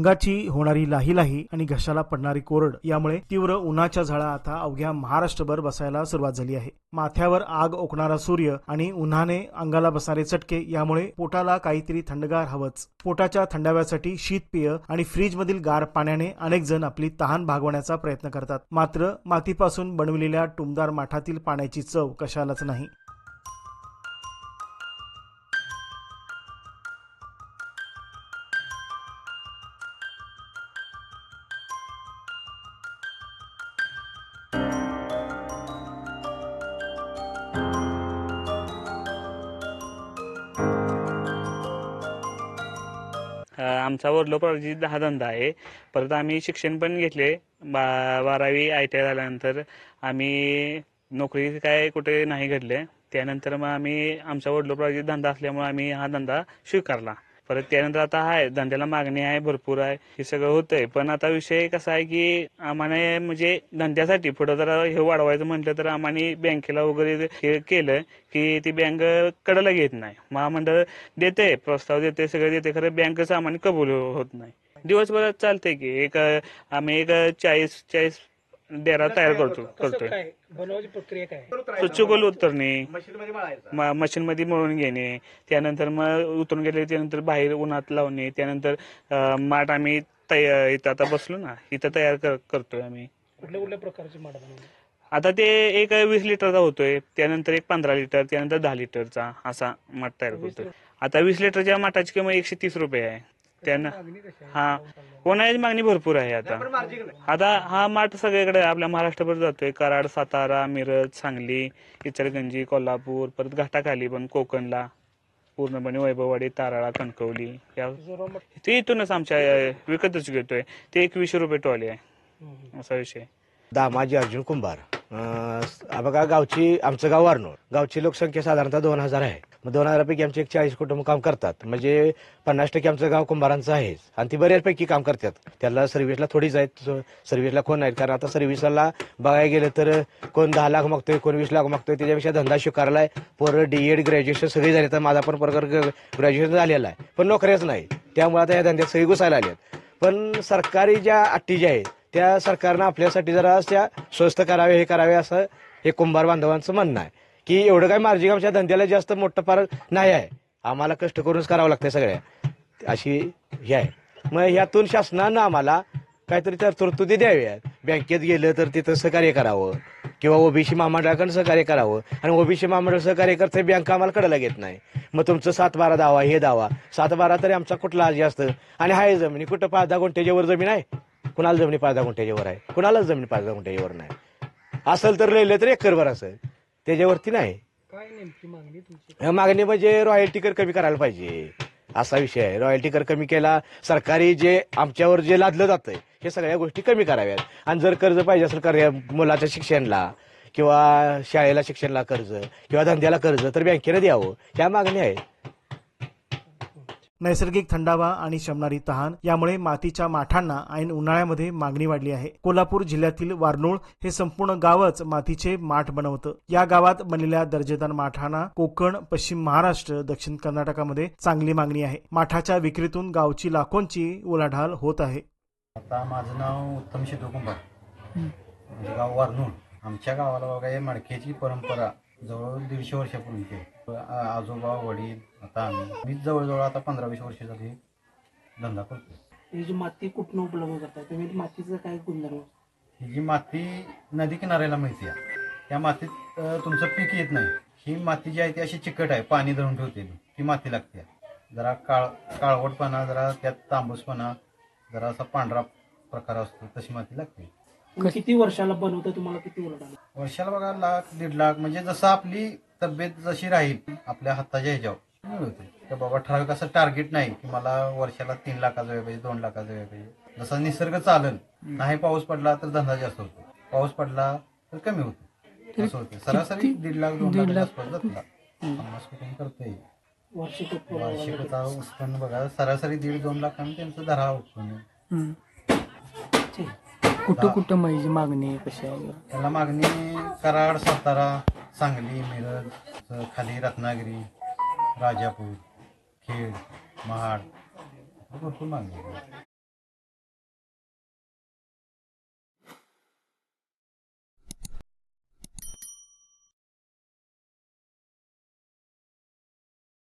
अंगाची होणारी लाही आणि घशाला पडणारी कोरड यामुळे तीव्र उन्हाच्या झळा आता अवघ्या महाराष्ट्रभर बसायला सुरुवात झाली आहे. माथ्यावर आग ओकणारा सूर्य आणि उन्हाने अंगाला बसणारे चटके यामुळे पोटाला काहीतरी थंडगार हवंच. पोटाच्या थंडाव्यासाठी शीतपेय आणि फ्रीज मधील गार पाण्याने अनेक जण आपली तहान भागवण्याचा प्रयत्न करतात. मात्र मातीपासून बनविलेल्या टुमदार माठातील पाण्याची चव कशालाच नाही. आमचा वडलो प्रायोजित हा धंदा आहे. परत आम्ही शिक्षण पण घेतले. 12वी ITI झाल्यानंतर आम्ही नोकरी काय कुठे नाही घेतले. त्यानंतर मग आम्ही आमचा वडलो प्रायोजित धंदा असल्यामुळे आम्ही हा धंदा स्वीकारला. परत त्यानंतर आता आहे धंद्याला मागणी आहे, भरपूर आहे, हे सगळं होतंय. पण आता विषय कसा आहे की आम्हाला म्हणजे धंद्यासाठी पुढे जर हे वाढवायचं म्हटलं तर आम्हाला बँकेला वगैरे हे केलं की ती बँक कडेला घेत नाही. महामंडळ देते, प्रस्ताव देते, सगळं देते, खरं बँकच आम्हाला कबूल होत नाही. दिवसभरात चालतंय की आम्ही एक 40 डेरा तयार करतोय. बनवायची प्रक्रिया काय? चुकल उतरणे, मशीन मध्ये मळून घेणे, त्यानंतर मग उतरून गेले त्यानंतर बाहेर उन्हात लावणे, त्यानंतर माठ आम्ही इथं आता बसलो ना इथं तयार करतोय आम्ही. कुठल्या प्रकारचे माठ बनवले? आता ते एक 20 लिटरचा होतोय, त्यानंतर एक 15 लिटर, त्यानंतर 10 लिटरचा असा माठ तयार करतोय. आता 20 लिटरच्या माठाची किंमत 130 रुपये आहे. त्यांना उन्हाळ्याची मागणी भरपूर आहे. आता हा माठ सगळीकडे आपल्या महाराष्ट्रभर जातोय. कराड, सातारा, मिरज, सांगली, इचलकरंजी, कोल्हापूर, परत घाटाखाली पण कोकणला पूर्णपणे वैभववाडी, ताराळा, कणकवली ते इथूनच आमच्या विकतच घेतोय. ते 21 रुपये टॉली आहे असा विषय. दामाजी अर्जुन कुंभार. बघा आमचं गाव वारनोळ. गावची लोकसंख्या साधारणतः 2000 आहे. मग 2000 पैकी आमचे 40 कुटुंब काम करतात. म्हणजे 50% आमचं गाव कुंभारांचं आहे आणि ती बऱ्याचपैकी काम करतात. त्याला सर्व्हिसला थोडीच आहेत, सर्व्हिसला कोण नाहीत. कारण आता सर्व्हिसला बघायला गेलं तर कोण 10 लाख मागतोय, कोण 20 लाख मागतोय. त्याच्यापेक्षा धंदा स्वीकारलाय. पोरं DED ग्रॅज्युएशन सगळी झाली. तर माझा पण प्रकार ग्रॅज्युएशन झालेला आहे, पण नोकऱ्याच नाही. त्यामुळे आता या धंद्यात सगळी घुसायला आल्यात. पण सरकारी ज्या अटी ज्या आहेत त्या सरकारनं आपल्यासाठी जरा त्या स्वस्त करावे, हे करावे असं हे कुंभार बांधवांचं म्हणणं आहे. की एवढं काही मार्जिन आमच्या धंद्याला जास्त मोठं फार नाही आहे. आम्हाला कष्ट करूनच करावं लागतं सगळ्या, अशी हे आहे. मग ह्यातून शासनानं आम्हाला काहीतरी तरतुदी द्याव्यात. बँकेत गेलं तर तिथं सहकार्य करावं किंवा OBC महामंडळाकडे सहकार्य करावं. आणि OBC महामंडळ सहकार्य करते, बँक आम्हाला कडेला घेत नाही. मग तुमचं 7-12 दावा, हे दावा 7-12 तरी आमचा कुठला अर्ज असतं. आणि हाय जमिनी कुठं 5-10 गुंठ्याच्या वर जमीन आहे. कुणाला जमिनी 5-10 गुंठ्याच्या वर आहे, कुणालाच जमीन 5-10 गुंठ्याच्या वर नाही. असेल तर लिहिलं तर एकरभर असेल, त्याच्यावरती नाही. काय नेमकी मागणी तुमची? मागणी म्हणजे रॉयल्टी कर कमी करायला पाहिजे असा विषय आहे. रॉयल्टी कर कमी केला, सरकारी जे आमच्यावर जे लादलं जातंय हे सगळ्या गोष्टी कमी कराव्यात. आणि जर कर्ज पाहिजे असेल मुलाच्या शिक्षणाला किंवा शाळेला शिक्षणाला कर्ज किंवा धंद्याला कर्ज तर बँकेने द्यावं, ह्या मागणी आहे. नैसर्गिक थंडावा आणि शमणारी तहान यामुळे मातीच्या माठांना ऐन उन्हाळ्यामध्ये मागणी वाढली आहे. कोल्हापूर जिल्ह्यातील वारनोळ हे संपूर्ण गावच मातीचे माठ बनवतं. या गावात बनलेल्या दर्जेदार माठांना कोकण, पश्चिम महाराष्ट्र, दक्षिण कर्नाटकामध्ये चांगली मागणी आहे. माठाच्या विक्रीतून गावची लाखोंची उलाढाल होत आहे. आता माझं नाव उत्तम शिदू कुंभार, म्हणजे गाव वारनोळ. आमच्या गावाला बघा हे मडक्याची परंपरा जवळ 150 वर्षापूर्वीची आहे. आजोबा, वडील, आता मी जवळजवळ आता 15-20 वर्ष झाली धंदा करतो. ही जी माती कुठून उपलब्ध करताय तुम्ही? मातीचं काय गुणधर्म? ही जी माती नदी किनाऱ्याला मिळते, त्या मातीत तुमचं पीक येत नाही. ही माती जी आहे ती अशी चिकट आहे, पाणी धरून ठेवते ही माती लागते. जरा काळवटपणा, जरा त्यात तांबूसपणा, जरा असा पांढरा प्रकार असतो, तशी माती लागते. किती वर्षाला बनवतं? तुम्हाला किती उलाढाल? वर्षाला बघा 1-1.5 लाख, म्हणजे जसं आपली तब्येत जशी राहील आपल्या हाताच्या ह्याच्यावर मिळते. तर बाबा ठराविक असं टार्गेट नाही की मला वर्षाला 3 लाखाचा व्हायला पाहिजे, 2 लाखाचा व्हायला पाहिजे. जसा निसर्ग चालेल. नाही पाऊस पडला तर धंदा जास्त होतो, पाऊस पडला तर कमी होतो, असं होतं. सरासरी 1.5 लाख 2 लाख आसपास जातो. 50 कुटुंब करतोय वार्षिक होता उत्पन्न बघा सरासरी 1.5-2 लाख आणि त्यांचं धरा उत्पन्न. कुठं माहिती मागणी कशी आहे? त्याला मागणी कराड, सातारा, सांगली, मिरज, खाली रत्नागिरी, राजापूर, खेड, महाड भरपूर मागणी.